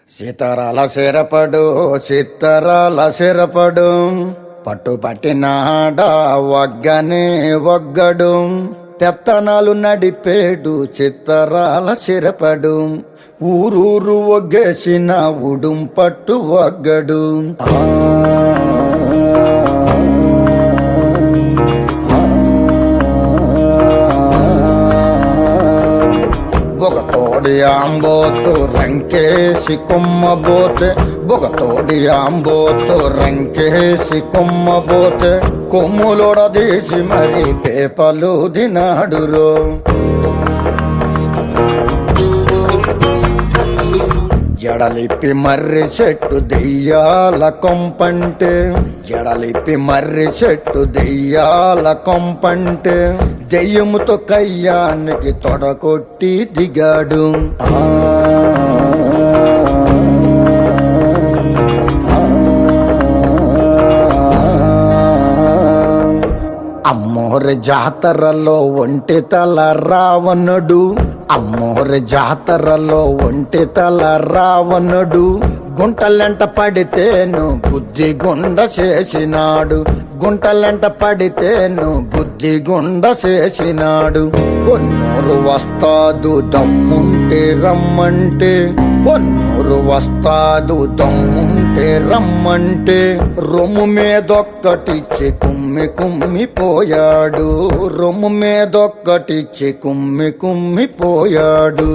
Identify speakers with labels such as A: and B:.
A: సీతారాల సిరపడు సీతారాల సిరపడు పట్టుపట్టినాడా వగ్గనే వగ్గడు పెత్తనాలు నడిపేడు చిత్తరాల సిరపడు ఊరూరు ఒగ్గేసిన ఉడుం పట్టు వగ్గడు బొగతోడి ఆంబోతు రంకేసి కొమ్మబోతే బొగతోడి ఆంబోతు రంకేసి కొమ్మబోతే కొమ్ములొడదీసి మరి పేపలు దినాడురో జడలిప్పి మర్రి చెట్టు దెయ్యాల కొంపంటే జడలిప్పి మర్రి చెట్టు దెయ్యాల కొంపంటే దెయ్యముతో కయ్యానికి తొడకొట్టి దిగాడు అమ్మోరి జాతరలో ఒంటి తల రావణుడు అమ్మోరి జాతరలో ఒంటి తల రావణుడు గుంటలెంట పడితేను బుద్ధి గుండ చేసినాడు గుంటలెంట పడితేను బుద్ధి గుండ చేసినాడు పొన్నూరు వస్తాదు దమ్ముంటే రమ్మంటే పొన్నూరు వస్తాదు దమ్ముంటే రమ్మంటే రొమ్ము మీదొక్కటిచ్చి కుమ్మి కుమ్మిపోయాడు రొమ్ము మీదొక్కటిచ్చి కుమ్మి కుమ్మిపోయాడు